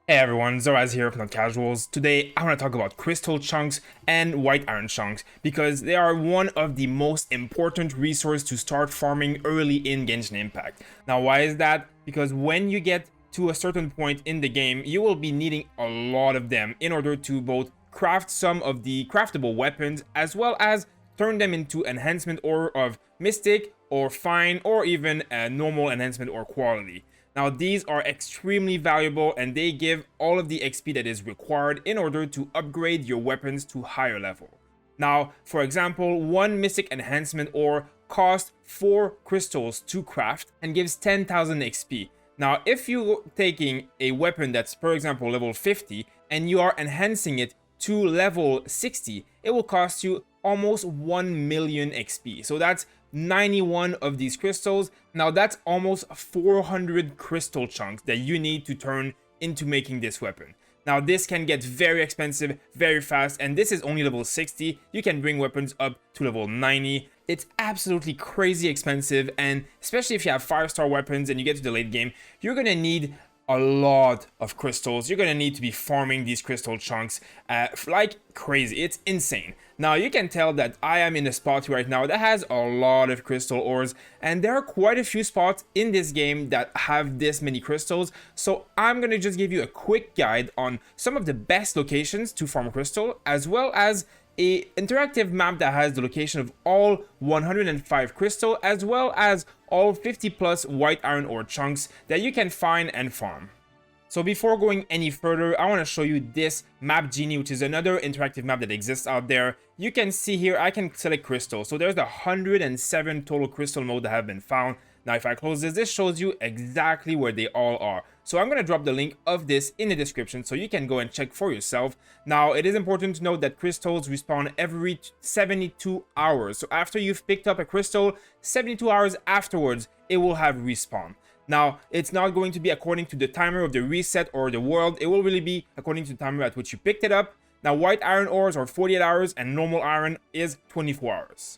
Hey everyone, Zoraz here from Not Casuals. Today I want to talk about crystal chunks and white iron chunks because they are one of the most important resources to start farming early in Genshin Impact. Now why is that? Because when you get to a certain point in the game, you will be needing a lot of them in order to both craft some of the craftable weapons as well as turn them into enhancement ore of mystic or fine or even a normal enhancement ore quality. Now these are extremely valuable and they give all of the XP that is required in order to upgrade your weapons to higher level. Now, for example, one mystic enhancement ore costs 4 crystals to craft and gives 10,000 XP. Now, if you're taking a weapon that's, for example, level 50 and you are enhancing it to level 60, it will cost you almost 1 million XP. So that's 91 of these crystals. Now that's almost 400 crystal chunks that you need to turn into making this weapon. Now this can get very expensive very fast, and this is only level 60. You can bring weapons up to level 90. It's absolutely crazy expensive, and especially if you have 5-star weapons and you get to the late game, you're gonna need a lot of crystals. You're gonna need to be farming these crystal chunks like crazy. It's insane. Now you can tell that I am in a spot right now that has a lot of crystal ores, and there are quite a few spots in this game that have this many crystals. So I'm gonna just give you a quick guide on some of the best locations to farm crystal, as well as a interactive map that has the location of all 105 crystal, as well as all 50 plus white iron ore chunks that you can find and farm. So before going any further, I want to show you this map genie, which is another interactive map that exists out there. You can see here I can select crystal. So there's the 107 total crystal modes that have been found. Now if I close this shows you exactly where they all are. So I'm going to drop the link of this in the description so you can go and check for yourself. Now it is important to note that crystals respawn every 72 hours. So after you've picked up a crystal, 72 hours afterwards it will have respawn. Now, it's not going to be according to the timer of the reset or the world. It will really be according to the timer at which you picked it up. Now, white iron ores are 48 hours and normal iron is 24 hours.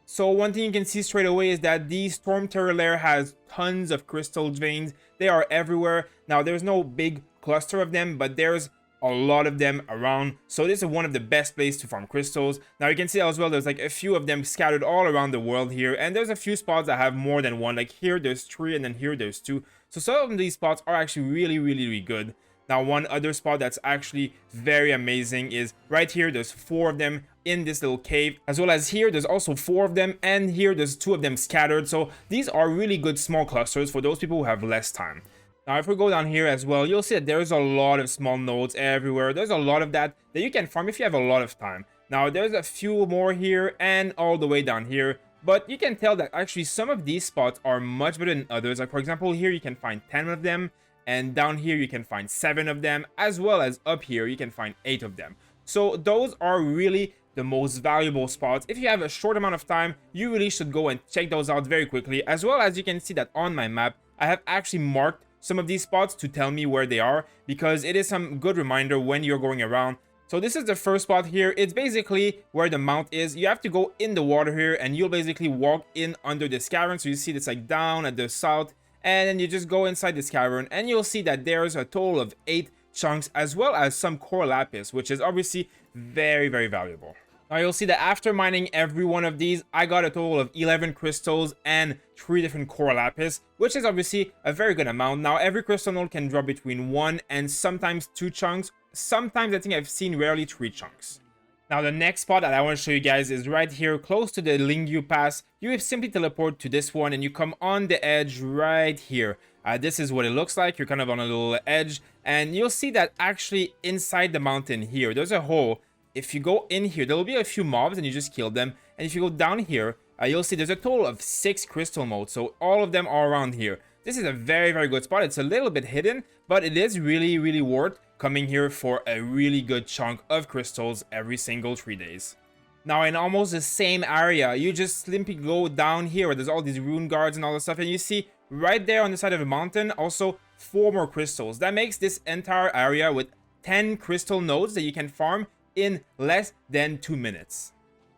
So one thing you can see straight away is that the Storm Terror lair has tons of crystal veins. They are everywhere. Now, there's no big cluster of them, but there's a lot of them around. So this is one of the best places to farm crystals. Now you can see as well there's like a few of them scattered all around the world here, and there's a few spots that have more than one. Like here there's 3 and then here there's 2. So some of these spots are actually really good. Now one other spot that's actually very amazing is right here. There's 4 of them in this little cave, as well as here there's also 4 of them, and here there's 2 of them scattered. So these are really good small clusters for those people who have less time. Now, if we go down here as well, you'll see that there's a lot of small nodes everywhere. There's a lot of that you can farm if you have a lot of time. Now, there's a few more here and all the way down here. But you can tell that actually some of these spots are much better than others. Like, for example, here you can find 10 of them. And down here you can find 7 of them. As well as up here you can find 8 of them. So those are really the most valuable spots. If you have a short amount of time, you really should go and check those out very quickly. As well as you can see that on my map, I have actually marked some of these spots to tell me where they are, because it is some good reminder when you're going around. So this is the first spot here. It's basically where the mount is. You have to go in the water here and you'll basically walk in under this cavern. So you see it's like down at the south, and then you just go inside this cavern and you'll see that there's a total of 8 chunks, as well as some core lapis, which is obviously very valuable. Now you'll see that after mining every one of these, I got a total of 11 crystals and 3 different core lapis, which is obviously a very good amount. Now every crystal node can drop between 1 and sometimes 2 chunks. Sometimes I think I've seen rarely 3 chunks. Now the next spot that I want to show you guys is right here close to the Lingyu Pass. You simply teleport to this one and you come on the edge right here. This is what it looks like. You're kind of on a little edge, and you'll see that actually inside the mountain here, there's a hole. If you go in here, there will be a few mobs and you just kill them. And if you go down here, you'll see there's a total of 6 crystal modes. So all of them are around here. This is a very good spot. It's a little bit hidden, but it is really worth coming here for a really good chunk of crystals every single 3 days. Now in almost the same area, you just simply go down here where there's all these rune guards and all this stuff. And you see right there on the side of the mountain, also 4 more crystals. That makes this entire area with 10 crystal nodes that you can farm in less than 2 minutes.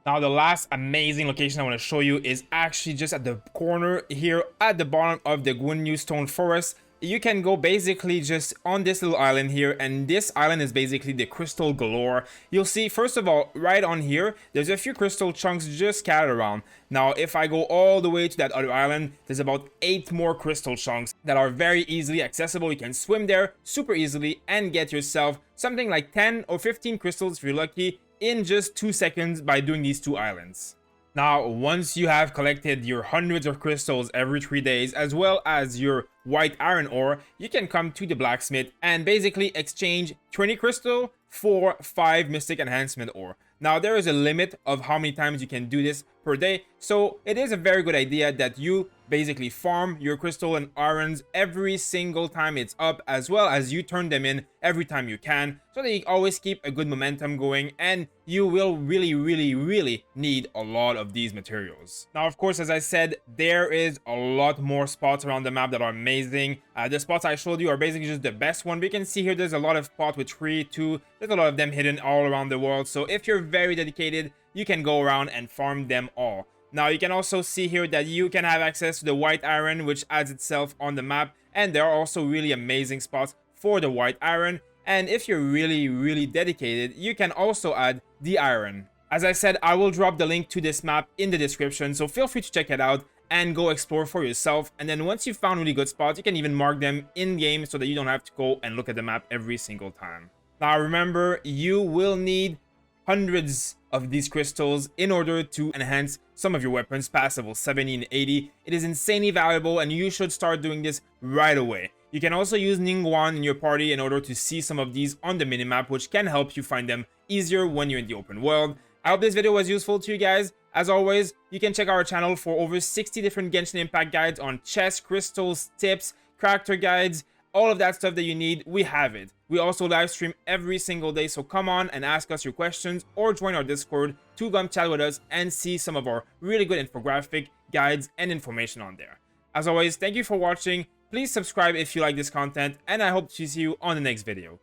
Now the last amazing location I want to show you is actually just at the corner here at the bottom of the Guanyu Stone Forest. you can go basically just on this little island here, and this island is basically the crystal galore. You'll see, first of all, right on here, there's a few crystal chunks just scattered around. Now, if I go all the way to that other island, there's about 8 more crystal chunks that are very easily accessible. You can swim there super easily and get yourself something like 10 or 15 crystals if you're lucky in just 2 seconds by doing these 2 islands. Now, once you have collected your hundreds of crystals every 3 days, as well as your white iron ore, you can come to the blacksmith and basically exchange 20 crystal for 5 mystic enhancement ore. Now, there is a limit of how many times you can do this per day, so it is a very good idea that you basically farm your crystal and irons every single time it's up, as well as you turn them in every time you can, so that you always keep a good momentum going, and you will really need a lot of these materials. Now, of course, as I said, there is a lot more spots around the map that are amazing. The spots I showed you are basically just the best one, but you can see here there's a lot of spots with 3, 2, there's a lot of them hidden all around the world, so if you're very dedicated, you can go around and farm them all. Now, you can also see here that you can have access to the white iron, which adds itself on the map, and there are also really amazing spots for the white iron. And if you're really dedicated, you can also add the iron. As I said, I will drop the link to this map in the description, so feel free to check it out and go explore for yourself. And then once you've found really good spots, you can even mark them in game so that you don't have to go and look at the map every single time. Now, remember, you will need hundreds of these crystals in order to enhance some of your weapons past level 70 and 80. It is insanely valuable, and you should start doing this right away. You can also use Ningguang in your party in order to see some of these on the minimap, which can help you find them easier when you're in the open world. I hope this video was useful to you guys. As always, you can check our channel for over 60 different Genshin Impact guides on chest, crystals, tips, character guides, all of that stuff that you need. We have it. We also live stream every single day, so come on and ask us your questions or join our Discord to come chat with us and see some of our really good infographic guides and information on there. As always, thank you for watching. Please subscribe if you like this content, and I hope to see you on the next video.